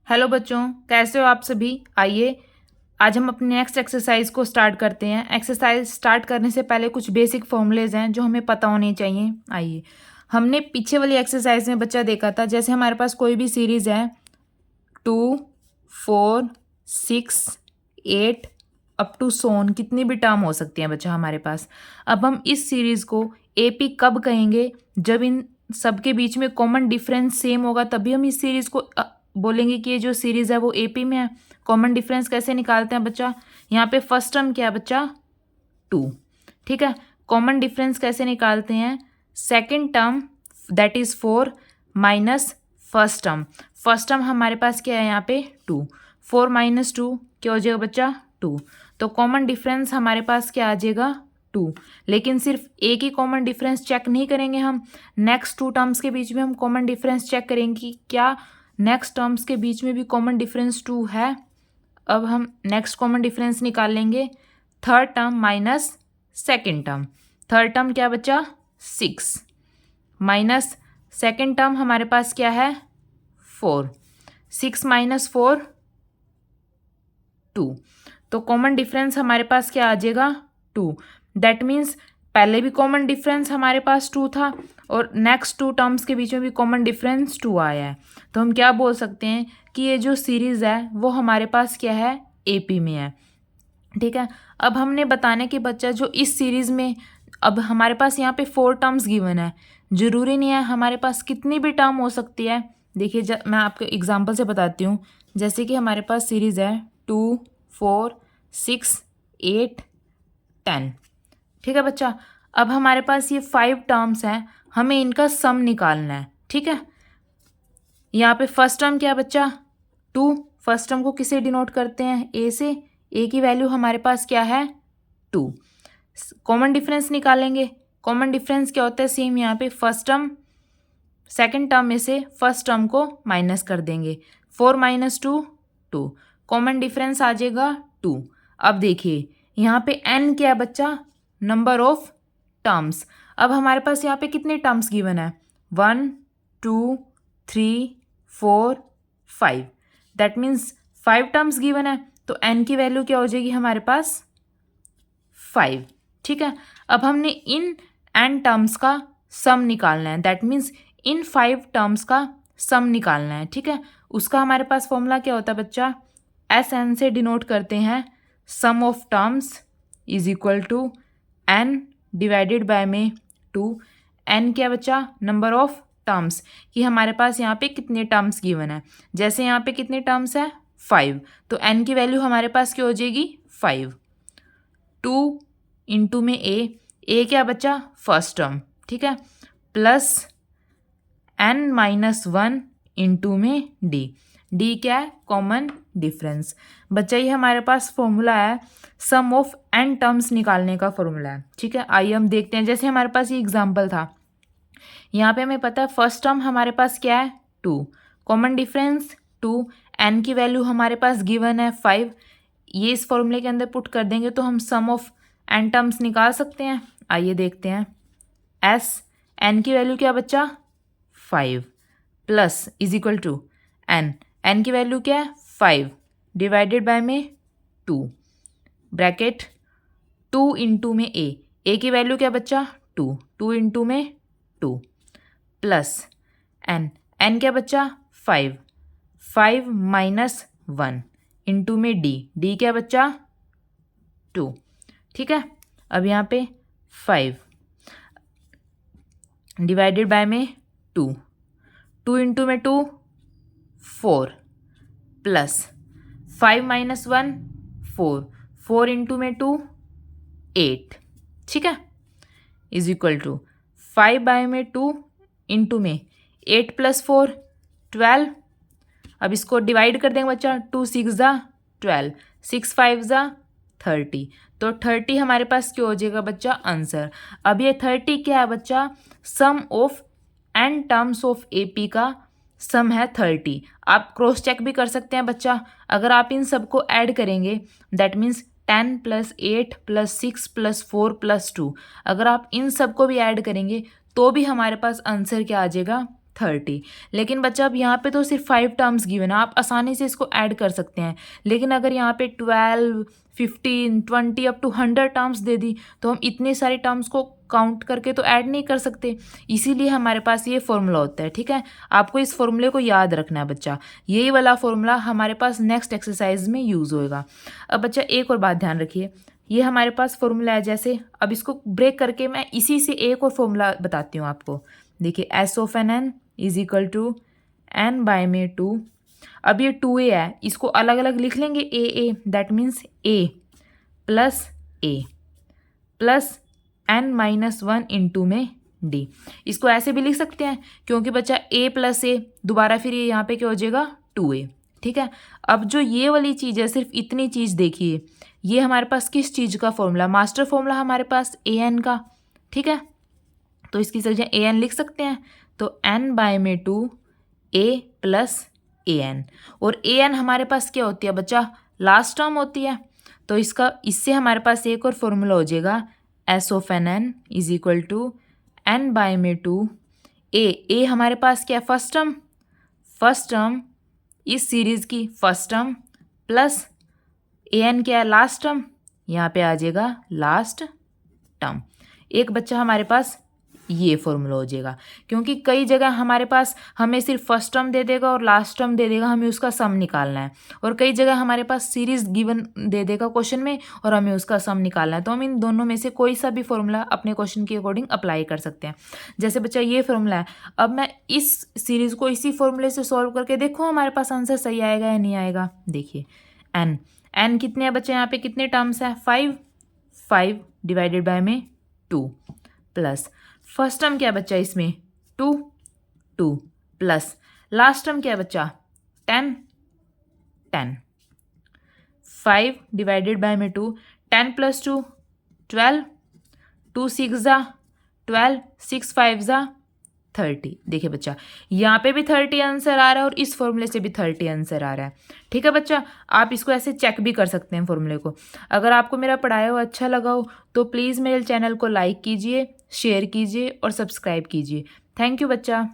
Hello बच्चों, कैसे हो आप सभी। आइए आज हम अपने नेक्स्ट एक्सरसाइज को स्टार्ट करते हैं। एक्सरसाइज स्टार्ट करने से पहले कुछ बेसिक फॉर्मूलेज हैं जो हमें पता होने चाहिए। आइए, हमने पीछे वाली एक्सरसाइज में बच्चा देखा था, जैसे हमारे पास कोई भी सीरीज़ है 2, 4, 6, 8 अप टू सोन, कितनी भी टर्म हो सकती हैं बच्चा हमारे पास। अब हम इस सीरीज़ को एपी कब कहेंगे? जब इन सबके बीच में कॉमन डिफरेंस सेम होगा, तभी हम इस सीरीज़ को बोलेंगे कि ये जो सीरीज़ है वो एपी में है। कॉमन डिफरेंस कैसे निकालते हैं बच्चा? यहाँ पे फर्स्ट टर्म क्या है बच्चा? 2। ठीक है, कॉमन डिफरेंस कैसे निकालते हैं? Second term that is 4 minus first term. First term हमारे पास क्या है यहाँ पे? 2। 4 माइनस 2 क्या हो जाएगा बच्चा? 2। तो कॉमन डिफरेंस हमारे पास क्या आ जाएगा? 2। लेकिन सिर्फ एक ही कॉमन डिफरेंस चेक नहीं करेंगे हम, नेक्स्ट टू टर्म्स के बीच में हम कॉमन डिफरेंस चेक करेंगे कि क्या नेक्स्ट टर्म्स के बीच में भी कॉमन डिफरेंस 2 है। अब हम नेक्स्ट कॉमन डिफरेंस निकाल लेंगे, third term minus second term. Third term क्या बच्चा? 6 माइनस सेकेंड टर्म हमारे पास क्या है? 4। 6 माइनस 4 2। तो कॉमन डिफरेंस हमारे पास क्या आ जाएगा? 2। दैट मीन्स पहले भी कॉमन डिफरेंस हमारे पास 2 था और नेक्स्ट टू टर्म्स के बीच में भी कॉमन डिफरेंस 2 आया है। तो हम क्या बोल सकते हैं कि ये जो सीरीज़ है वो हमारे पास क्या है? एपी में है। ठीक है, अब हमने बताने कि बच्चा जो इस सीरीज़ में, अब हमारे पास यहाँ पे 4 टर्म्स गिवन है, ज़रूरी नहीं है हमारे पास कितनी भी टर्म हो सकती है। देखिए मैं आपको एग्जांपल से बताती हूँ। जैसे कि हमारे पास सीरीज़ है 2, 4, 6, 8, 10। ठीक है बच्चा, अब हमारे पास ये 5 टर्म्स हैं, हमें इनका सम निकालना है। ठीक है, यहाँ पे फर्स्ट टर्म क्या है बच्चा? 2। फर्स्ट टर्म को किसे डिनोट करते हैं? ए से। ए की वैल्यू हमारे पास क्या है? 2। कॉमन डिफरेंस निकालेंगे। कॉमन डिफरेंस क्या होता है? सेम यहाँ पे फर्स्ट टर्म सेकेंड टर्म में से फर्स्ट टर्म को माइनस कर देंगे। 4 माइनस 2 2। कॉमन डिफरेंस आ जाएगा 2। अब देखिए यहाँ पे n क्या है बच्चा? Number of terms. अब हमारे पास यहाँ पे कितने टर्म्स गिवन है? 1, 2, 3, 4, 5। दैट मीन्स 5 टर्म्स गिवन है, तो n की वैल्यू क्या हो जाएगी हमारे पास? 5। ठीक है, अब हमने इन n टर्म्स का सम निकालना है। दैट मीन्स इन 5 टर्म्स का सम निकालना है। ठीक है, उसका हमारे पास फॉर्मूला क्या होता है बच्चा? एस एन से डिनोट करते हैं sum of terms is equal to n divided by में 2। n क्या बच्चा? नंबर ऑफ टर्म्स, कि हमारे पास यहाँ पे कितने टर्म्स गिवन है। जैसे यहाँ पे कितने टर्म्स है? 5, तो n की वैल्यू हमारे पास क्या हो जाएगी? 5। 2 इंटू में ए क्या बच्चा? First term. ठीक है, प्लस n माइनस 1 इंटू में डी क्या है? Common difference. बच्चा ये हमारे पास फॉर्मूला है, सम ऑफ n टर्म्स निकालने का फॉर्मूला है। ठीक है, आइए हम देखते हैं। जैसे हमारे पास ये एग्जांपल था, यहाँ पे हमें पता है फर्स्ट टर्म हमारे पास क्या है? 2। Common difference 2। n की वैल्यू हमारे पास गिवन है 5। ये इस फॉर्मूले के अंदर पुट कर देंगे तो हम सम ऑफ n टर्म्स निकाल सकते हैं। आइए देखते हैं। s n की वैल्यू क्या बच्चा? 5 plus is equal to n की वैल्यू क्या है? 5 डिवाइडेड बाय में 2 ब्रैकेट 2 इंटू में ए की वैल्यू क्या बच्चा? 2 इंटू में 2 प्लस n क्या बच्चा? 5 माइनस 1 इंटू में डी क्या बच्चा? 2। ठीक है, अब यहाँ पे 5 डिवाइडेड बाय में 2 इंटू में 2 4 प्लस 5 माइनस 1 4 इंटू में 2 8। ठीक है, इज इक्वल टू 5 बाय में 2 इंटू में 8 प्लस 4 12। अब इसको डिवाइड कर देंगे बच्चा। 2 6 ज़ा 12, 6 5 ज़ा 30। तो 30 हमारे पास क्या हो जाएगा बच्चा? आंसर। अब ये 30 क्या है बच्चा? Sum of n terms of AP का सम है 30। आप क्रॉस चेक भी कर सकते हैं बच्चा। अगर आप इन सबको ऐड करेंगे that means 10 plus 8 plus 6 plus 4 plus 2, अगर आप इन सबको भी ऐड करेंगे तो भी हमारे पास आंसर क्या आ जाएगा? 30। लेकिन बच्चा अब यहाँ पे तो सिर्फ 5 टर्म्स गिवन है, आप आसानी से इसको ऐड कर सकते हैं। लेकिन अगर यहाँ पे 12, 15, 20 अप टू 100 टर्म्स दे दी तो हम इतने सारे टर्म्स को काउंट करके तो ऐड नहीं कर सकते, इसीलिए हमारे पास ये फॉर्मूला होता है। ठीक है, आपको इस फॉर्मूले को याद रखना है बच्चा, यही वाला फॉर्मूला हमारे पास नेक्स्ट एक्सरसाइज में यूज़ होएगा। अब बच्चा एक और बात ध्यान रखिए, ये हमारे पास फॉर्मूला है जैसे, अब इसको ब्रेक करके मैं इसी से एक और फॉर्मूला बताती हूँ आपको। देखिए S of N N is equal to N by में 2। अब ये 2a है, इसको अलग अलग लिख लेंगे A, that means a plus n minus 1 into में d। इसको ऐसे भी लिख सकते हैं क्योंकि बच्चा a प्लस ए दोबारा फिर ये यहाँ पे क्या हो जाएगा 2a। ठीक है, अब जो ये वाली चीज़ है, सिर्फ इतनी चीज़ देखिए, ये हमारे पास किस चीज़ का फॉर्मूला, मास्टर फॉर्मूला हमारे पास an का। ठीक है, तो इसकी जगह an लिख सकते हैं, तो n बाय में 2 a प्लस an, और an हमारे पास क्या होती है बच्चा, लास्ट टर्म होती है। तो इससे हमारे पास एक और फॉर्मूला हो जाएगा S of N N is equal to n by में 2 a हमारे पास क्या है, फर्स्ट टर्म इस सीरीज़ की फर्स्ट टर्म, प्लस an क्या है, लास्ट टर्म, यहाँ पे आ जाएगा लास्ट टर्म। एक बच्चा हमारे पास ये फॉर्मूला हो जाएगा, क्योंकि कई जगह हमारे पास हमें सिर्फ फर्स्ट टर्म दे देगा और लास्ट टर्म दे देगा, हमें उसका सम निकालना है, और कई जगह हमारे पास सीरीज गिवन दे देगा क्वेश्चन में और हमें उसका सम निकालना है। तो हम इन दोनों में से कोई सा भी फॉर्मूला अपने क्वेश्चन के अकॉर्डिंग अप्लाई कर सकते हैं। जैसे बच्चा ये फॉर्मूला है, अब मैं इस सीरीज़ को इसी फॉर्मूले से सॉल्व करके देखो हमारे पास आंसर सही आएगा या नहीं आएगा। देखिए एन कितने हैं बच्चे, यहाँ पे कितने टर्म्स हैं, 5 डिवाइडेड बाय में 2 प्लस फर्स्ट टर्म क्या है बच्चा इसमें 2 प्लस लास्ट टर्म क्या है बच्चा 10 5 डिवाइडेड बाय में 2, 10 प्लस 2 12, 2 6 ज़ा 12, 6 5 ज़ा 30। देखिए बच्चा यहाँ पे भी 30 आंसर आ रहा है और इस फॉर्मूले से भी 30 आंसर आ रहा है। ठीक है बच्चा, आप इसको ऐसे चेक भी कर सकते हैं फॉर्मूले को। अगर आपको मेरा पढ़ाया हुआ अच्छा लगा हो तो प्लीज़ मेरे चैनल को लाइक कीजिए, शेयर कीजिए और सब्सक्राइब कीजिए। थैंक यू बच्चा।